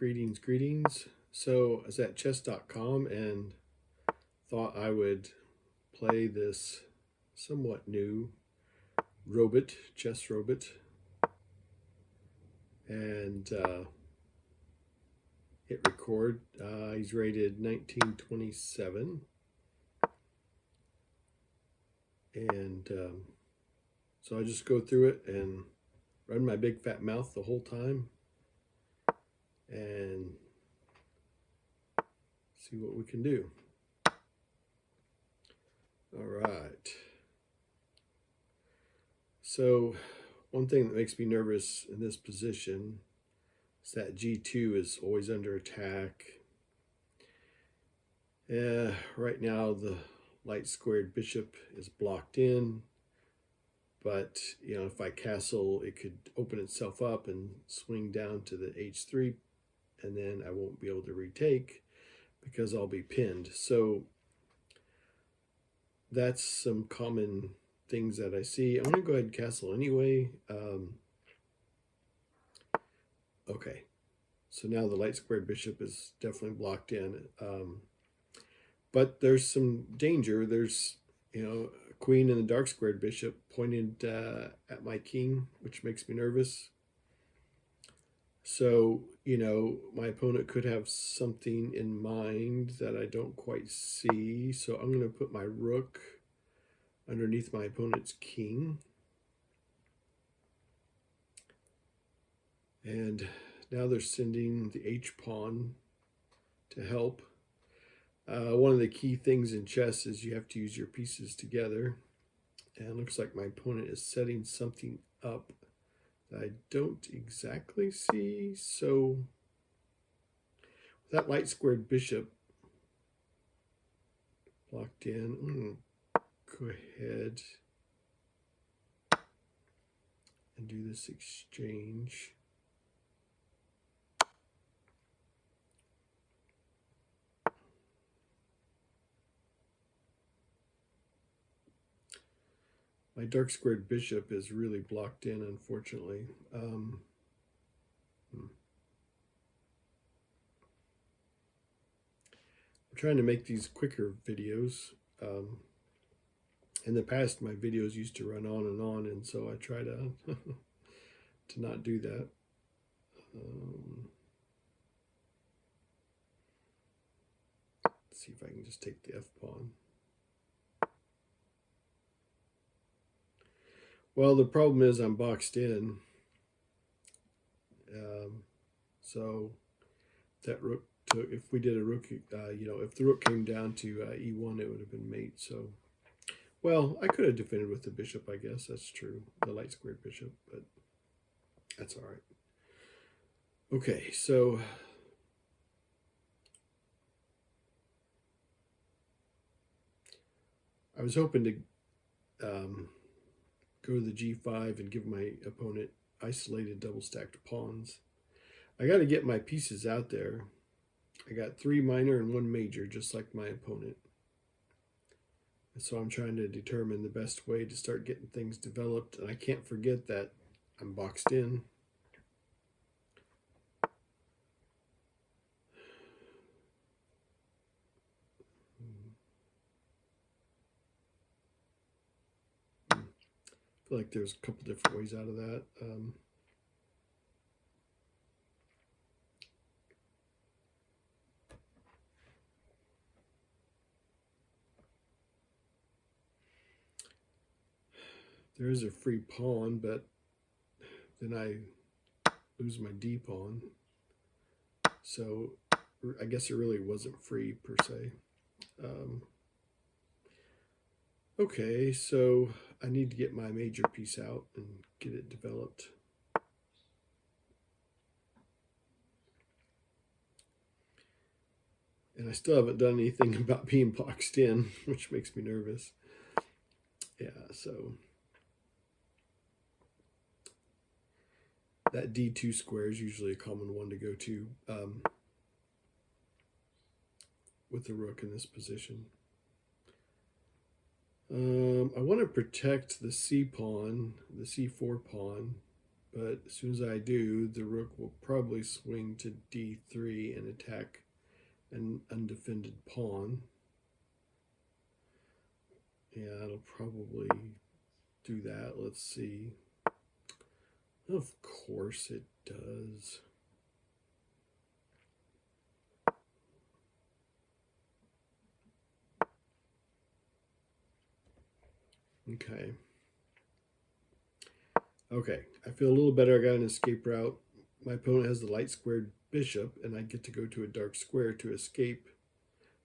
Greetings. So I was at chess.com and thought I would play this somewhat new chess robot, and hit record. He's rated 1927, and so I just go through it and run my big fat mouth the whole time and see what we can do. All right. So one thing that makes me nervous in this position is that G2 is always under attack. Right now the light squared bishop is blocked in, but if I castle, it could open itself up and swing down to the h3, and then I won't be able to retake because I'll be pinned. So that's some common things that I see. I'm going to go ahead and castle anyway. Okay, so now the light squared bishop is definitely blocked in. But there's some danger. There's, a queen and the dark squared bishop pointed at my king, which makes me nervous. So, my opponent could have something in mind that I don't quite see. So I'm going to put my rook underneath my opponent's king. And now they're sending the h-pawn to help. One of the key things in chess is you have to use your pieces together. And it looks like my opponent is setting something up that I don't exactly see. So that light squared bishop blocked in, I'm going to go ahead and do this exchange. My dark squared bishop is really blocked in, unfortunately. I'm trying to make these quicker videos. In the past, my videos used to run on, and so I try to to not do that. Let's see if I can just take the f-pawn. Well, the problem is I'm boxed in. So that rook took, if we did a rook, if the rook came down to e1, it would have been mate. So, well, I could have defended with the bishop, I guess. That's true. The light squared bishop, but that's all right. Okay, so I was hoping to go to the g5 and give my opponent isolated double stacked pawns. I got to get my pieces out there. I got 3 minor and 1 major, just like my opponent. And so I'm trying to determine the best way to start getting things developed. And I can't forget that I'm boxed in. I feel like there's a couple different ways out of that. There is a free pawn, but then I lose my d pawn. So I guess it really wasn't free per se. Okay, so I need to get my major piece out and get it developed. And I still haven't done anything about being boxed in, which makes me nervous. Yeah, so that d2 square is usually a common one to go to with the rook in this position. I want to protect the c pawn, the c4 pawn, But as soon as I do, the rook will probably swing to d3 and attack an undefended pawn. Yeah, it'll probably do that. Let's see. Of course it does. Okay. Okay, I feel a little better. I got an escape route. My opponent has the light squared bishop, and I get to go to a dark square to escape,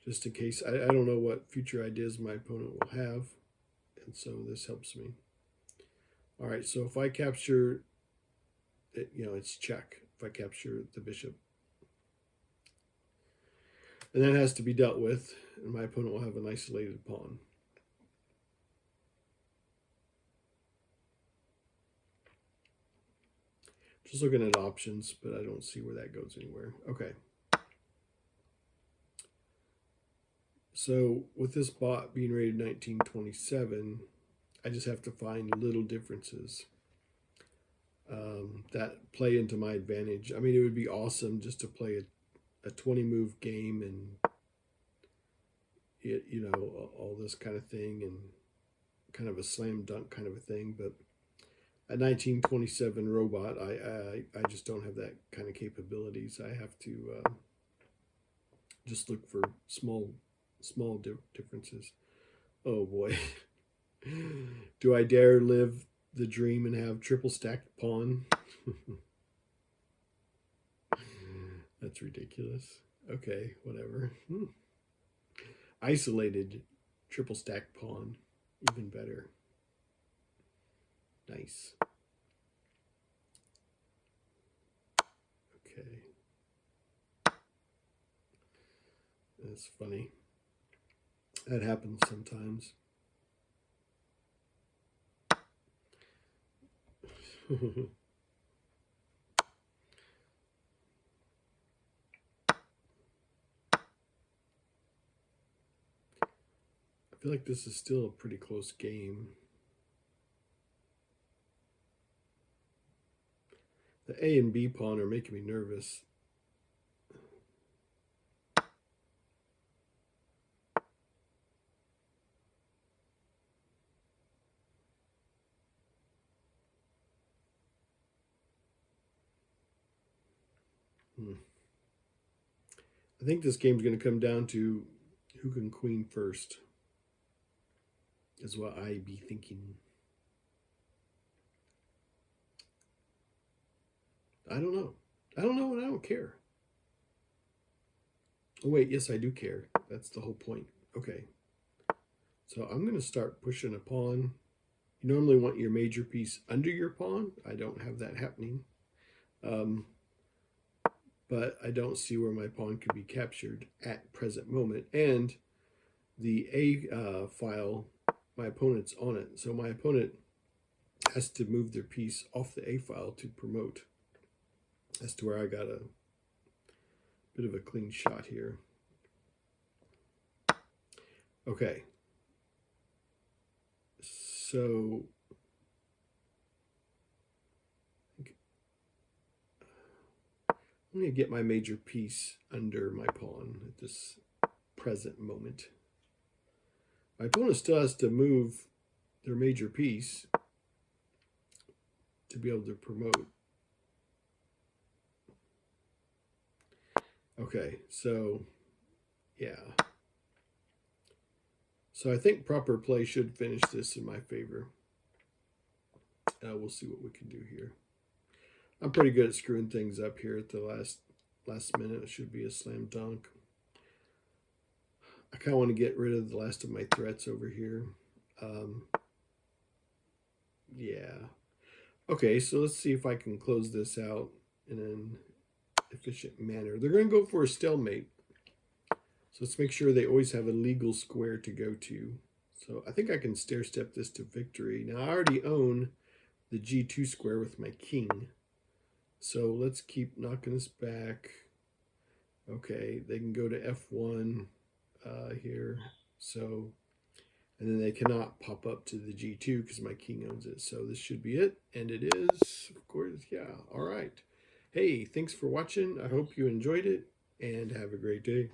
just in case. I don't know what future ideas my opponent will have, and so this helps me. All right, so if I capture it, it's check if I capture the bishop. And that has to be dealt with, and my opponent will have an isolated pawn. Just looking at options, but I don't see where that goes anywhere. Okay. So with this bot being rated 1927, I just have to find little differences that play into my advantage. I mean, it would be awesome just to play a 20-move game and, all this kind of thing and kind of a slam dunk kind of a thing. But a 1927 robot, I just don't have that kind of capabilities. I have to just look for small differences. Oh boy. Do I dare live the dream and have triple stacked pawn? That's ridiculous. Okay, whatever. Isolated triple stacked pawn. Even better. Nice. Okay. That's funny. That happens sometimes. I feel like this is still a pretty close game. The A and B pawn are making me nervous. I think this game's going to come down to who can queen first, is what I be thinking. I don't know. I don't know, and I don't care. Oh, wait, yes, I do care. That's the whole point. Okay. So I'm going to start pushing a pawn. You normally want your major piece under your pawn. I don't have that happening. But I don't see where my pawn could be captured at present moment. And the A file, my opponent's on it. So my opponent has to move their piece off the A file to promote. As to where I got a bit of a clean shot here. Okay. So I'm going to get my major piece under my pawn at this present moment. My opponent still has to move their major piece to be able to promote. Okay, so yeah. So I think proper play should finish this in my favor. We'll see what we can do here. I'm pretty good at screwing things up here at the last minute. It should be a slam dunk. I kind of want to get rid of the last of my threats over here. Yeah. Okay, so let's see if I can close this out in an efficient manner. They're going to go for a stalemate. So let's make sure they always have a legal square to go to. So I think I can stair step this to victory. Now I already own the G2 square with my king. So let's keep knocking this back. Okay, they can go to F1 here. So And then they cannot pop up to the G2 because my king owns it. So this should be it. And it is, of course, yeah. All right. Hey, thanks for watching. I hope you enjoyed it and have a great day.